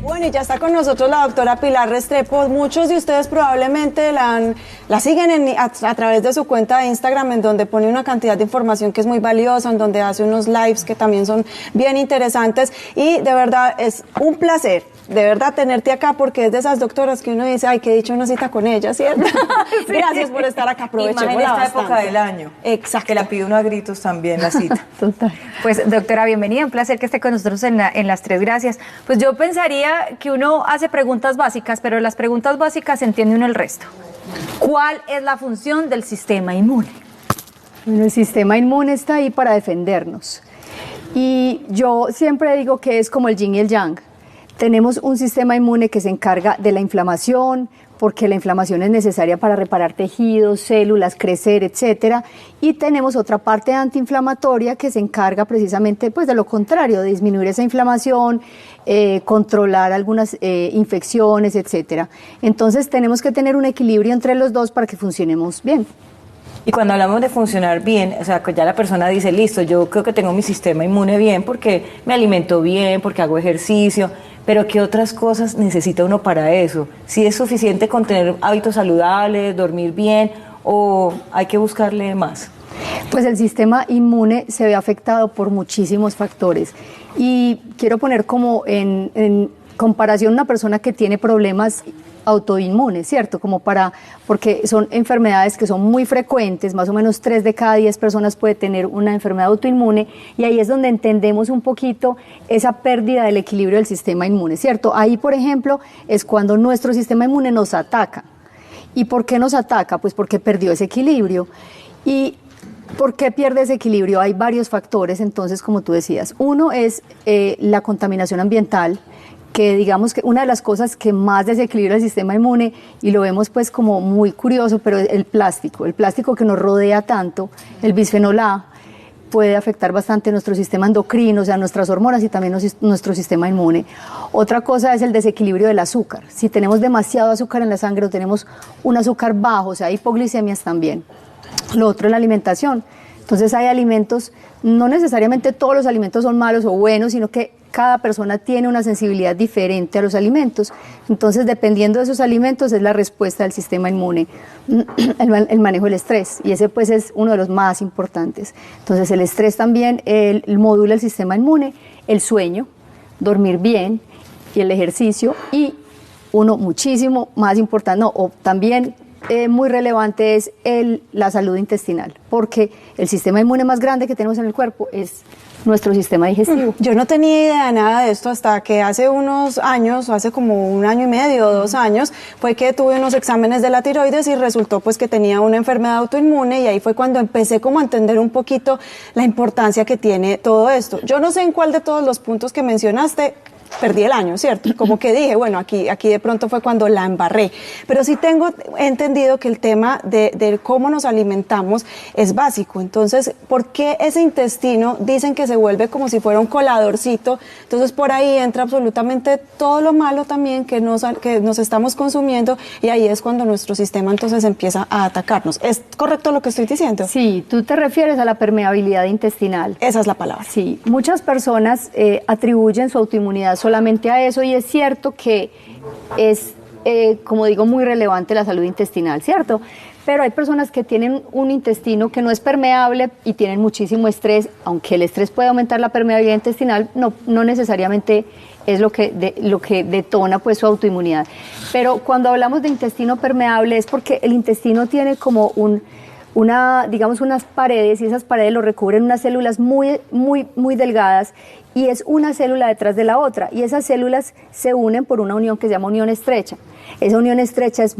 Bueno, y ya está con nosotros la doctora Pilar Restrepo. Muchos de ustedes probablemente la siguen a través de su cuenta de Instagram, en donde pone una cantidad de información que es muy valiosa, en donde hace unos lives que también son bien interesantes. Y de verdad es un placer, de verdad, tenerte acá, porque es de esas doctoras que uno dice, ay, qué dicho una cita con ella, ¿cierto? Sí. Gracias por estar acá, aprovechémosla en esta bastante. época del año. Exacto. Que la pide uno a gritos también, la cita. Total. Pues, doctora, bienvenida, un placer que esté con nosotros en las tres, gracias. Pues yo pensaría que uno hace preguntas básicas, pero las preguntas básicas entiende uno el resto. ¿Cuál es la función del sistema inmune? Bueno, el sistema inmune está ahí para defendernos. Y yo siempre digo que es como el yin y el yang. Tenemos un sistema inmune que se encarga de la inflamación, porque la inflamación es necesaria para reparar tejidos, células, crecer, etcétera. Y tenemos otra parte antiinflamatoria que se encarga precisamente pues, de lo contrario, de disminuir esa inflamación, controlar algunas infecciones, etcétera. Entonces tenemos que tener un equilibrio entre los dos para que funcionemos bien. Y cuando hablamos de funcionar bien, o sea, que ya la persona dice, listo, yo creo que tengo mi sistema inmune bien porque me alimento bien, porque hago ejercicio, pero ¿qué otras cosas necesita uno para eso? ¿Si es suficiente con tener hábitos saludables, dormir bien, o hay que buscarle más? Pues el sistema inmune se ve afectado por muchísimos factores. Y quiero poner como en comparación una persona que tiene problemas autoinmunes, ¿cierto? Porque son enfermedades que son muy frecuentes, más o menos 3 de cada 10 personas puede tener una enfermedad autoinmune, y ahí es donde entendemos un poquito esa pérdida del equilibrio del sistema inmune, ¿cierto? Ahí, por ejemplo, es cuando nuestro sistema inmune nos ataca. ¿Y por qué nos ataca? Pues porque perdió ese equilibrio. ¿Y por qué pierde ese equilibrio? Hay varios factores, entonces, como tú decías. Uno es la contaminación ambiental, que digamos que una de las cosas que más desequilibra el sistema inmune, y lo vemos pues como muy curioso, pero el plástico que nos rodea tanto, el bisfenol A, puede afectar bastante nuestro sistema endocrino, o sea, nuestras hormonas y también nuestro sistema inmune. Otra cosa es el desequilibrio del azúcar. Si tenemos demasiado azúcar en la sangre o tenemos un azúcar bajo, o sea, hipoglicemias también. Lo otro es la alimentación. Entonces hay alimentos, no necesariamente todos los alimentos son malos o buenos, sino que cada persona tiene una sensibilidad diferente a los alimentos. Entonces, dependiendo de esos alimentos, es la respuesta del sistema inmune, el manejo del estrés, y ese pues es uno de los más importantes. Entonces, el estrés también modula el sistema inmune, el sueño, dormir bien, y el ejercicio, y uno muchísimo más importante, también muy relevante es la salud intestinal, porque el sistema inmune más grande que tenemos en el cuerpo es nuestro sistema digestivo. Yo no tenía idea de nada de esto hasta que hace unos años, hace como 1 año y medio o 2 años, fue que tuve unos exámenes de la tiroides y resultó pues que tenía una enfermedad autoinmune, y ahí fue cuando empecé como a entender un poquito la importancia que tiene todo esto. Yo no sé en cuál de todos los puntos que mencionaste perdí el año, ¿cierto? Como que dije, bueno, aquí de pronto fue cuando la embarré. Pero sí he entendido que el tema de cómo nos alimentamos es básico. Entonces, ¿por qué ese intestino dicen que se vuelve como si fuera un coladorcito? Entonces, por ahí entra absolutamente todo lo malo también que nos estamos consumiendo, y ahí es cuando nuestro sistema entonces empieza a atacarnos. ¿Es correcto lo que estoy diciendo? Sí, tú te refieres a la permeabilidad intestinal. Esa es la palabra. Sí, muchas personas atribuyen su autoinmunidad solamente a eso, y es cierto que es, como digo, muy relevante la salud intestinal, ¿cierto? Pero hay personas que tienen un intestino que no es permeable y tienen muchísimo estrés. Aunque el estrés puede aumentar la permeabilidad intestinal, no necesariamente es lo que detona pues su autoinmunidad. Pero cuando hablamos de intestino permeable es porque el intestino tiene como digamos unas paredes, y esas paredes lo recubren unas células muy delgadas, y es una célula detrás de la otra, y esas células se unen por una unión que se llama unión estrecha. Esa unión estrecha es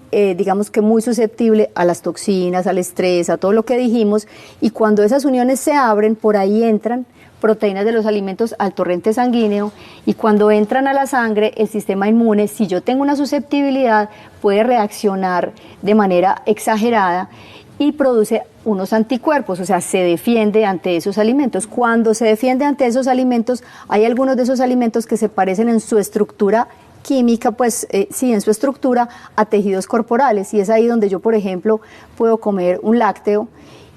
digamos que muy susceptible a las toxinas, al estrés, a todo lo que dijimos, y cuando esas uniones se abren, por ahí entran proteínas de los alimentos al torrente sanguíneo, y cuando entran a la sangre, el sistema inmune, si yo tengo una susceptibilidad, puede reaccionar de manera exagerada y produce unos anticuerpos, o sea, se defiende ante esos alimentos. Cuando se defiende ante esos alimentos, hay algunos de esos alimentos que se parecen en su estructura química, pues sí, en su estructura, a tejidos corporales, y es ahí donde yo, por ejemplo, puedo comer un lácteo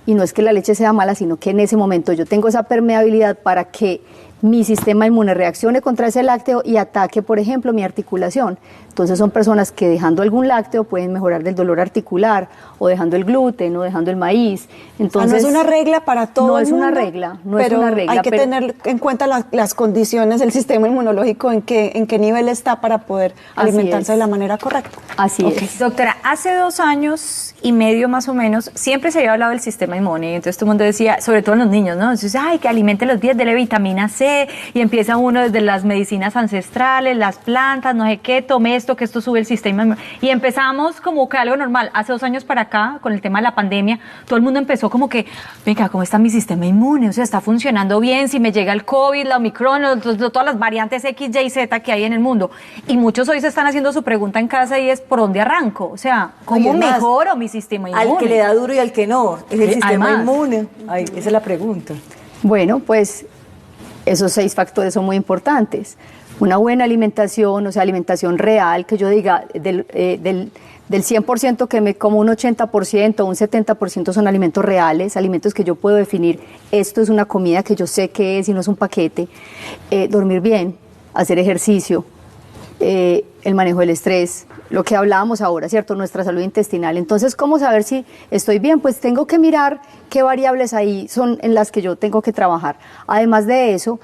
y no es que la leche sea mala, sino que en ese momento yo tengo esa permeabilidad para que mi sistema inmune reaccione contra ese lácteo y ataque, por ejemplo, mi articulación. Entonces son personas que dejando algún lácteo pueden mejorar del dolor articular, o dejando el gluten, o dejando el maíz. Entonces, no es una regla para todo no el es mundo, una regla, no pero es una regla. hay que tener en cuenta las condiciones del sistema inmunológico, en qué nivel está para poder alimentarse de la manera correcta. Así es. Doctora, hace 2 años y medio más o menos, siempre se había hablado del sistema inmune, entonces todo el mundo decía, sobre todo en los niños, ¿no? Entonces, ay, que alimente los días, dele vitamina C, y empieza uno desde las medicinas ancestrales, las plantas, no sé qué, tome esto, que esto sube el sistema inmune. Y empezamos como que algo normal. Hace 2 años para acá, con el tema de la pandemia, todo el mundo empezó como que, venga, ¿cómo está mi sistema inmune? O sea, está funcionando bien, si me llega el COVID, la Omicron, todas las variantes X, Y, Z que hay en el mundo. Y muchos hoy se están haciendo su pregunta en casa y es, ¿por dónde arranco? O sea, ¿cómo mejoro mi sistema inmune? Al que le da duro y al que no, es el sistema inmune. Ay, esa es la pregunta. Bueno, pues esos 6 factores son muy importantes. Una buena alimentación, o sea, alimentación real, que yo diga, del 100% que me como un 80% o un 70% son alimentos reales, alimentos que yo puedo definir, esto es una comida que yo sé que es y no es un paquete. Dormir bien, hacer ejercicio, el manejo del estrés, lo que hablábamos ahora, ¿cierto? Nuestra salud intestinal. Entonces, ¿cómo saber si estoy bien? Pues tengo que mirar qué variables ahí son en las que yo tengo que trabajar. Además de eso,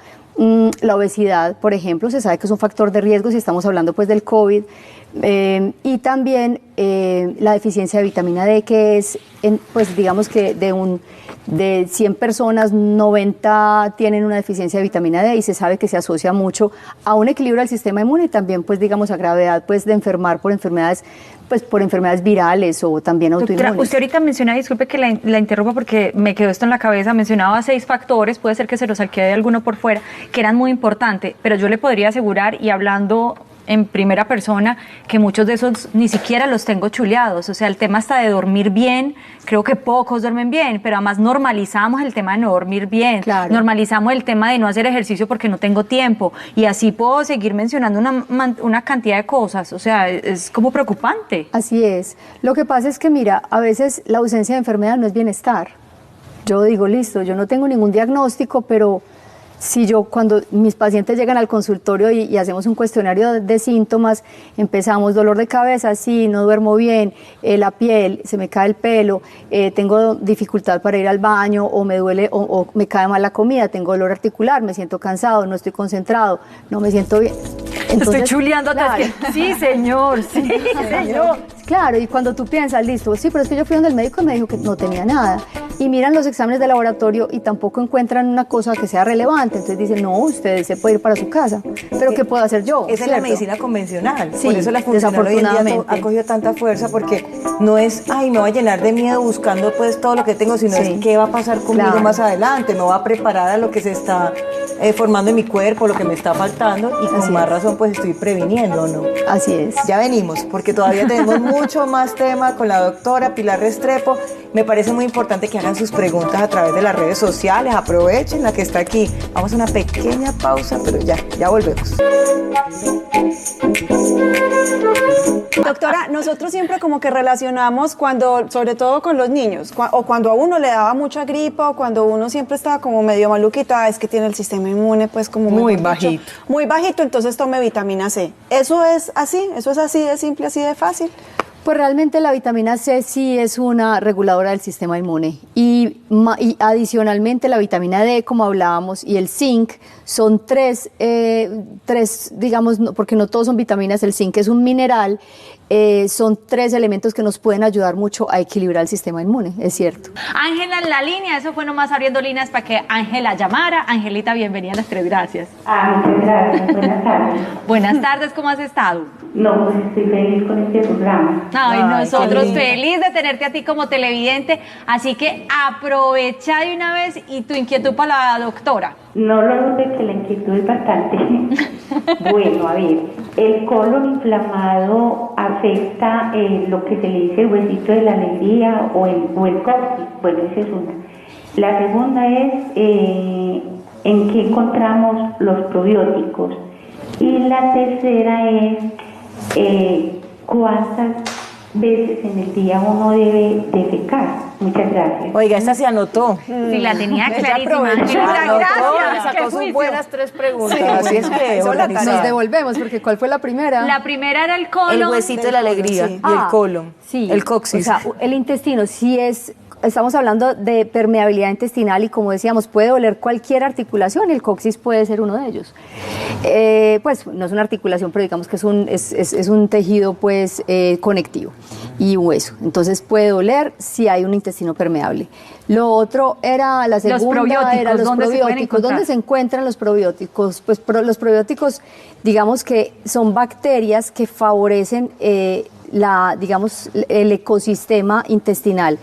la obesidad, por ejemplo, se sabe que es un factor de riesgo si estamos hablando pues del COVID, y también la deficiencia de vitamina D, que es, pues digamos que de 100 personas, 90 tienen una deficiencia de vitamina D, y se sabe que se asocia mucho a un equilibrio del sistema inmune y también pues digamos a gravedad pues de enfermar por enfermedades virales o también autoinmunes. Doctora, usted ahorita menciona, disculpe que la interrumpa porque me quedó esto en la cabeza, mencionaba 6 factores, puede ser que se nos quede alguno por fuera, que eran muy importantes, pero yo le podría asegurar, y hablando en primera persona, que muchos de esos ni siquiera los tengo chuleados. O sea, el tema hasta de dormir bien, creo que pocos duermen bien, pero además normalizamos el tema de no dormir bien, claro. Normalizamos el tema de no hacer ejercicio porque no tengo tiempo, y así puedo seguir mencionando una cantidad de cosas. O sea, es como preocupante. Así es. Lo que pasa es que, mira, a veces la ausencia de enfermedad no es bienestar. Yo digo, listo, yo no tengo ningún diagnóstico, pero si yo, cuando mis pacientes llegan al consultorio y hacemos un cuestionario de síntomas, empezamos dolor de cabeza, sí, no duermo bien, la piel, se me cae el pelo, tengo dificultad para ir al baño, o me duele, o me cae mal la comida, tengo dolor articular, me siento cansado, no estoy concentrado, no me siento bien. estoy Entonces, chuleando. claro. Sí, señor, sí, señor. Claro, y cuando tú piensas, listo, sí, pero es que yo fui donde el médico y me dijo que no tenía nada. Y miran los exámenes de laboratorio y tampoco encuentran una cosa que sea relevante. Entonces dicen, no, usted se puede ir para su casa. Pero ¿qué puedo hacer yo? Esa es la medicina convencional. Sí, por eso la funcional hoy en día ha cogido tanta fuerza, porque no es, ay, me voy a llenar de miedo buscando pues todo lo que tengo, sino es qué va a pasar conmigo más adelante. Me voy a preparar a lo que se está formando en mi cuerpo, lo que me está faltando, y con más razón pues estoy previniendo, ¿no? Así es. Ya venimos, porque todavía tenemos mucho más tema con la doctora Pilar Restrepo. Me parece muy importante que hagan sus preguntas a través de las redes sociales. Aprovechen la que está aquí. Vamos a una pequeña pausa, pero ya volvemos. Doctora, nosotros siempre como que relacionamos cuando, sobre todo con los niños, o cuando a uno le daba mucha gripa, o cuando uno siempre estaba como medio maluquita, es que tiene el sistema inmune pues como muy bajito. Muy bajito, entonces tome vitamina C. ¿Eso es así de simple, así de fácil? Pues realmente la vitamina C sí es una reguladora del sistema inmune, y adicionalmente la vitamina D, como hablábamos, y el zinc son tres, digamos, porque no todos son vitaminas, el zinc es un mineral, son 3 elementos que nos pueden ayudar mucho a equilibrar el sistema inmune, es cierto. Ángela en la línea, eso fue nomás abriendo líneas para que Ángela llamara. Angelita, bienvenida a las 3 gracias. Muchas gracias, buenas tardes. Buenas tardes, ¿cómo has estado? No, pues estoy feliz con este programa. Ay, nosotros feliz de tenerte a ti como televidente, así que aprovecha de una vez y tu inquietud para la doctora. No lo dude que la inquietud es bastante. Bueno, a ver, el colon inflamado afecta lo que se le dice el huesito de la alegría o el cóccix. Bueno, esa es una. La segunda es en qué encontramos los probióticos. Y la tercera es cuántas veces en el día uno debe defecar. Muchas gracias. Oiga, esta se anotó. Sí, la tenía Ella clarísima. aprovechó. Muchas Anotó, gracias. sacó Qué sus juicio. buenas 3 preguntas. Sí, Así es que eso la organizada. Nos devolvemos, porque ¿cuál fue la primera? La primera era el colon. El huesito de la alegría sí. y el colon. Sí, El coxis. O sea, el intestino sí estamos hablando de permeabilidad intestinal y como decíamos, puede doler cualquier articulación y el coxis puede ser uno de ellos. Pues no es una articulación, pero digamos que es un tejido pues conectivo y hueso. Entonces puede doler si hay un intestino permeable. Lo otro era la segunda, probióticos, era los ¿dónde se pueden probióticos. encontrar? ¿Dónde se encuentran los probióticos? Pues los probióticos, digamos que son bacterias que favorecen digamos, el ecosistema intestinal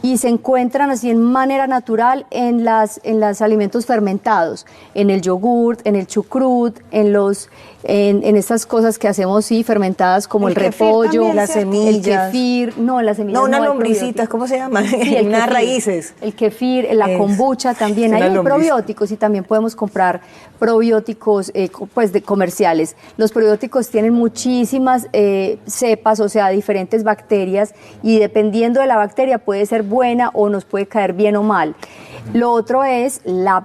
y se encuentran así en manera natural en los alimentos fermentados, en el yogurt, en el chucrut, en estas cosas que hacemos sí fermentadas como el kefir repollo, también, las ¿cierto? semillas. el kefir, no, las semillas No, unas hay lombricitas, probióticos. ¿cómo se llama? Sí, Unas kefir, raíces. el kefir, la Eso. kombucha también. Sí, Ahí una hay lombriz. probióticos y también podemos comprar probióticos pues de comerciales. Los probióticos tienen muchísimas cepas, o sea, diferentes bacterias y dependiendo de la bacteria puede ser buena o nos puede caer bien o mal. Lo otro es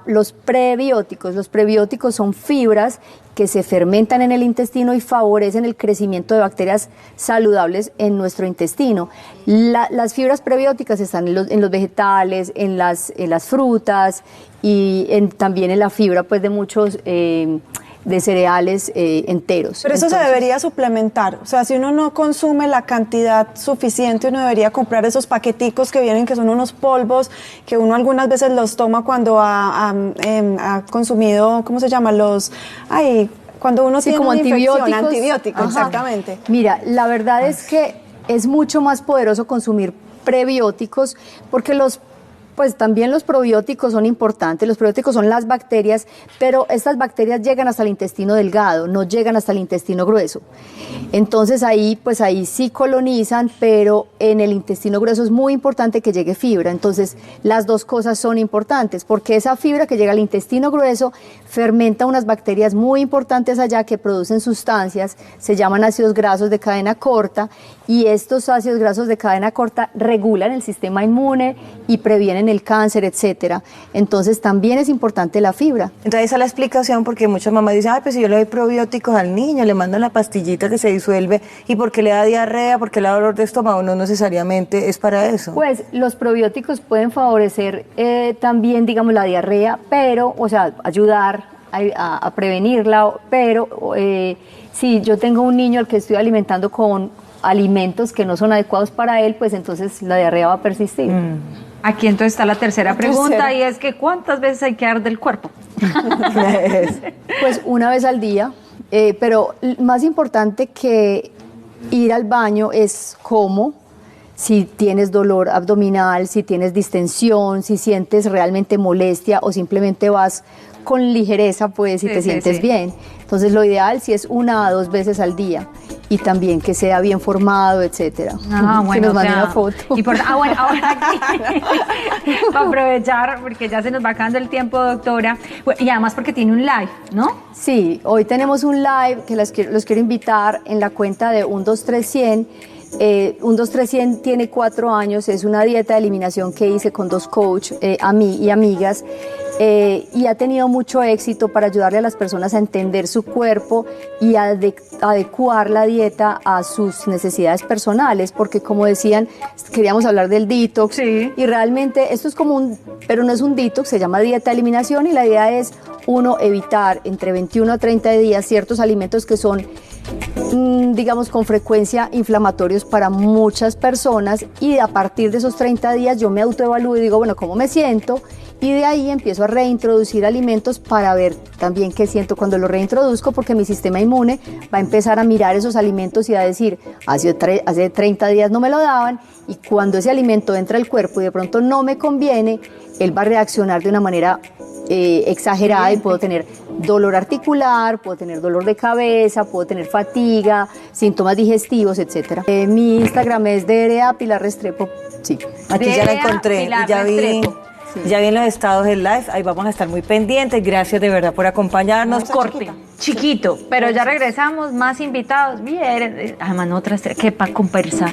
los prebióticos. Los prebióticos son fibras que se fermentan en el intestino y favorecen el crecimiento de bacterias saludables en nuestro intestino. Las fibras prebióticas están en los vegetales, en las frutas y también en la fibra pues, de muchos de cereales enteros. Pero eso se debería suplementar. O sea, si uno no consume la cantidad suficiente, uno debería comprar esos paqueticos que vienen, que son unos polvos, que uno algunas veces los toma cuando ha consumido, ¿cómo se llama? Cuando uno Sí, tiene como una infección, antibióticos. antibiótico, Ajá. exactamente. Mira, la verdad es que es mucho más poderoso consumir prebióticos porque pues también los probióticos son importantes, los probióticos son las bacterias, pero estas bacterias llegan hasta el intestino delgado, no llegan hasta el intestino grueso. Entonces ahí sí colonizan, pero en el intestino grueso es muy importante que llegue fibra. Entonces las dos cosas son importantes, porque esa fibra que llega al intestino grueso fermenta unas bacterias muy importantes allá que producen sustancias, se llaman ácidos grasos de cadena corta, y estos ácidos grasos de cadena corta regulan el sistema inmune y previenen el cáncer, etcétera. Entonces también es importante la fibra. Entonces esa es la explicación porque muchas mamás dicen, ay, pues si yo le doy probióticos al niño, le mandan la pastillita que se disuelve y porque le da diarrea, porque le da dolor de estómago, no necesariamente es para eso. Pues los probióticos pueden favorecer también, digamos, la diarrea, pero, o sea, ayudar a prevenirla, pero si yo tengo un niño al que estoy alimentando con alimentos que no son adecuados para él, pues entonces la diarrea va a persistir. Aquí entonces está la tercera pregunta y es que ¿cuántas veces hay que dar del cuerpo? Pues una vez al día, pero más importante que ir al baño es cómo, si tienes dolor abdominal, si tienes distensión, si sientes realmente molestia o simplemente vas con ligereza, pues si te sientes bien. Entonces lo ideal si es 1 a 2 veces al día y también que sea bien formado, etcétera. Bueno, que nos mande una foto. Bueno, ahora aquí, para aprovechar, porque ya se nos va acabando el tiempo, doctora, y además porque tiene un live, ¿no? Sí, hoy tenemos un live que los quiero invitar en la cuenta de 12300. 12300 tiene 4 años, es una dieta de eliminación que hice con 2 coaches y amigas y ha tenido mucho éxito para ayudarle a las personas a entender su cuerpo y adecuar la dieta a sus necesidades personales, porque como decían, queríamos hablar del detox y realmente esto es como pero no es un detox, se llama dieta de eliminación y la idea es evitar entre 21 a 30 días ciertos alimentos que son digamos con frecuencia inflamatorios para muchas personas y a partir de esos 30 días yo me autoevalúo y digo, bueno, ¿cómo me siento? Y de ahí empiezo a reintroducir alimentos para ver también qué siento cuando los reintroduzco porque mi sistema inmune va a empezar a mirar esos alimentos y a decir, hace 30 días no me lo daban y cuando ese alimento entra al cuerpo y de pronto no me conviene, él va a reaccionar de una manera exagerada y puedo tener dolor articular, puedo tener dolor de cabeza, puedo tener fatiga, síntomas digestivos, etcétera. Mi Instagram es DRA Pilar Restrepo. Sí. Aquí ya la encontré y ya vi. Ya vienen los estados del live, ahí vamos a estar muy pendientes. Gracias de verdad por acompañarnos. Corte, chiquito, pero ya regresamos, más invitados. Bien, además otras que para conversar.